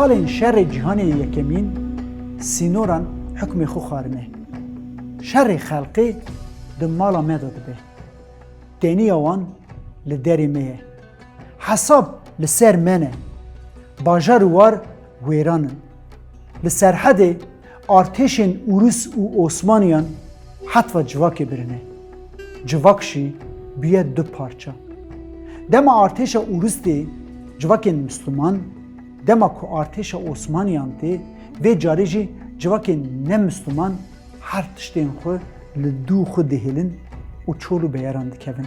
salên şerê cîhanê yekemîn sînoran hukmê xwe xwarine. Şerê xelqê di mala me de dibe. Têniya wan li derê me ye. Hesab li ser me ne. Bajar û war wêran in. Li serhedê artêşên Urus û Osmaniyan hetva civakê birine. Civak jî bûye du parça. Dema artêşa Urus tê civakên Müslüman, dema ku artêşa Osmaniyan tê vê carê jî civakên ne-Müslüman her tiştên xwe li dû xwe dihêlin û çol û beyaran dikevin.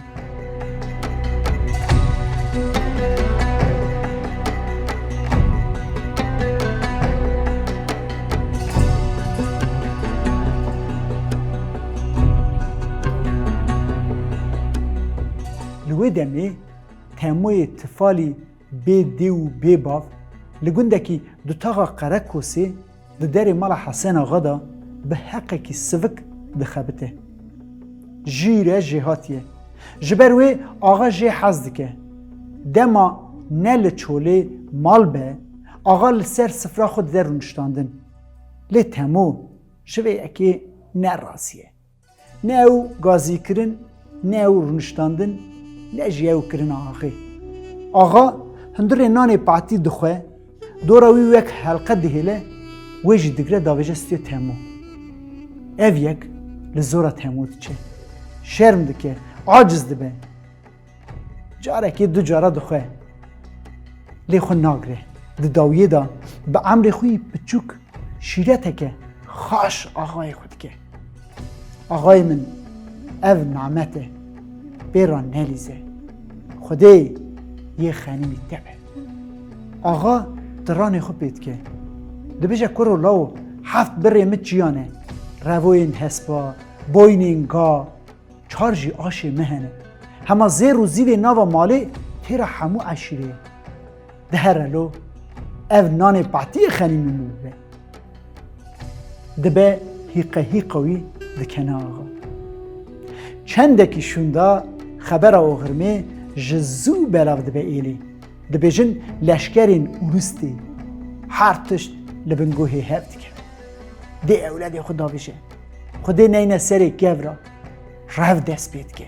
Li wê demê Temoyê tifalî bê dê û bêbav li gundekî dutaxa Qerekosê di derê mala Hesen Axa da bi heqekî sivik dixebite. Jîre jê hatiye. Ji ber wê axa jê hez dike. Dema ne li çolê mal be, axa li ser sifra xwe dide rûniştandin. Lê Temo ji vê yekê ne rasiye. Ne ew gazîkirin, ne ew rûniştandin, ne jî ew kirin axê. Axa hundirê nanê patî dixwe, dora wî wek helqe dihêle, wê jî digre davêje stûya Temo. Ev yek li zora Temo diçe. Şerm dike, aciz dibe. Carekê du cara dixwe. Lê xwe nagire. Di dawiyê da bi emrê xwe biçûk şîreteke xaş axayê xwe dike. Axayê min ev namet e. Bêra nelîze. Xwedê yê xenîmî te be. Axa di ranê xwe pê dike. Dibêje kuro law heft birê min çiyan e. Revoyên hespa, boynên ga, çar jî aşê me hene. Hema zêr û zîvê nava malê têra hemû eşîrê ye. Dihere lo ev nanê patiyê xenîmî min bibe. Dibe hîqe wî dikene axa. Çendekî şûnda xebera oxirmê ji zû belav dibe êlê. Dibêjin leşkerên Urus tê. Her tişt li bin guhê hev dike. Dê ewledê xwe davêje. Xwedê neyne serê gevra. Rev dest pê dike.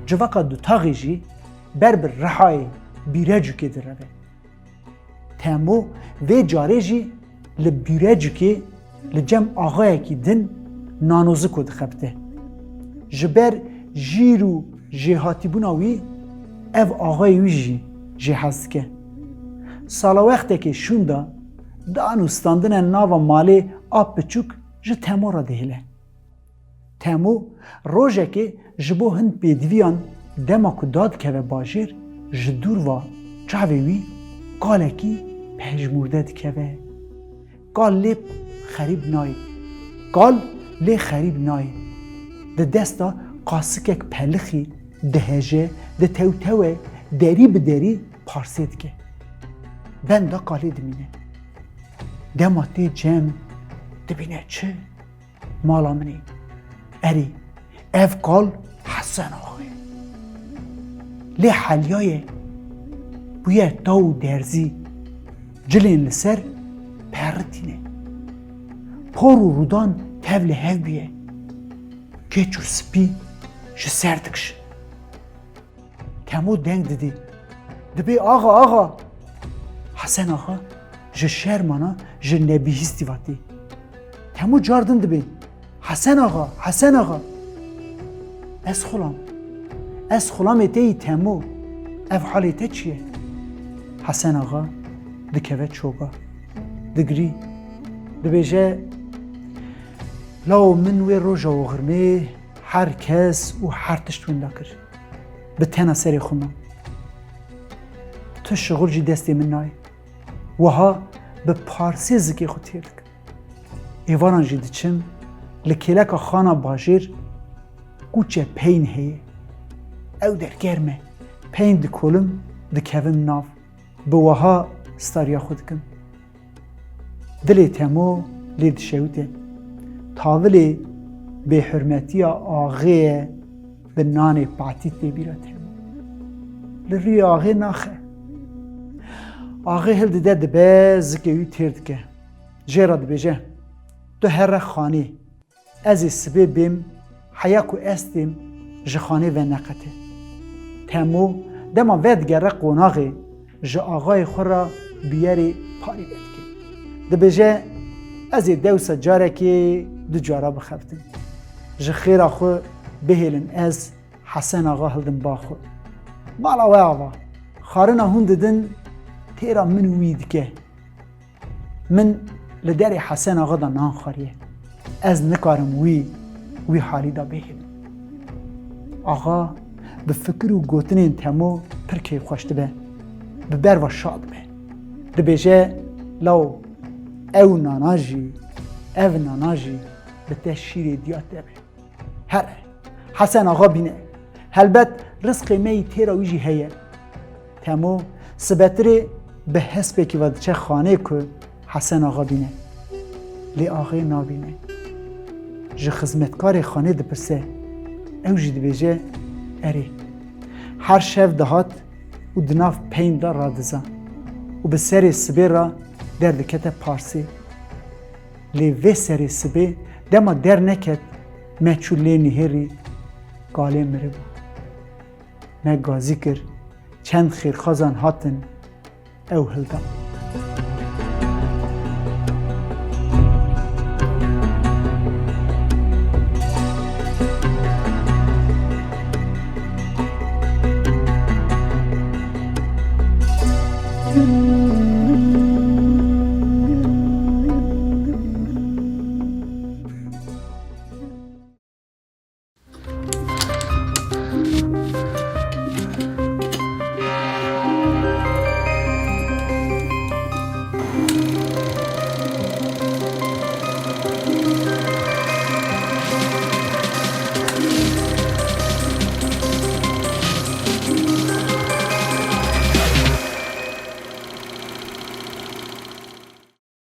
Civaka dutaxê jî ber bi rihayê bîrecûkê direve. Temo vê carê jî li bîrecûkê li cem axayekî din nanozik û dixebite. Ji ber jîr û jêhatîbûna wî ev axayê wî jî jê hez dike. Sala wextekê şûn da di anûstandinên nava malê a biçûk ji Temo re dihêle. Temo rojekê ji bo hin pêdiviyan dema ku dadikeve bajêr ji dûr va çavê wî galekî pejmûrde dikeve. Gal lê xerîb nayê. Gal lê xerîb nayê. Di desta qasikek pelixî dihêje, di tewtewê derî bi derî parsê dike. Benda galê dimîne. Dema tê cem dibîne çi? Mala min e. Erê ev gal Hesen Axayê. Lê helyayê bûye taw û derzî cilên li ser perritîne. Por û rûdan tev li hev bûye. Keç û spî ji ser dikişin. Temo deng didî. Dibê axa. Hesen Axa ji şermana ji nebîhîstî vatî. Temo cardin dibê. Hesen Axa. Ez xulamê te yî Temo. Ev halê te çi ye? Hesen Axa dikeve çoga. Digirî. Dibêje law min wê roja oxirmê her kes û her tişt wenda kir. Bi tena serê xwe man. Tu şiğul jî destê min nayê. Wiha bi parsê zikê xwe têr dikim. Êvaran jî diçim li kêleka xana bajêr kûçe peyn heye. Ew dergerm e. Peyn dikolim dikevim nav. Bi wiha stariya xwe dikim. Dilê Temo lê dişewite. تاولی به حرمتی آغی به نان پعتی تبیرت هم لروی آغی ناخه آغی هل دیده دبه زکیوی تیرد که جیرا دبیجه تو هر خانی ازی سبی بیم حیاکو استیم جخانه و نقطه تمو دما ود گره قوناغی جا آغای خور را بیاری پاری بید که دبیجه ازی دوسا جاره که دو جارا بخفتیم جا خیر آخو بهیلن از حسن آغا هلدن با خود بالا و آوا خارنا هون ددن تیرا من وید که من لداری حسن آغا دا نان خاریه از نکارم وی حالی دا بهیلن آغا به فکر و گوتنین تمو پرکی خوشت به بر و شاد به دبیجه لو او ناناجی به ته شیر دیات ده به هر حسن آغا بینه هلبت رزق می تیرا ویجی هیه تمو سبتری به حسبه که ود چه خانه که حسن آغا بینه لی آغای نابینه جه خزمتکار خانه دپرسه او جی دبیجه اری هر شف دهات و دناف پین دا را دزا و به سری سبی را در دکت پارسی لی وی سری سبی دما در نکت مچولی نهری گاله مره بود مگازی کر چند خیرخازان هاتن او هلدم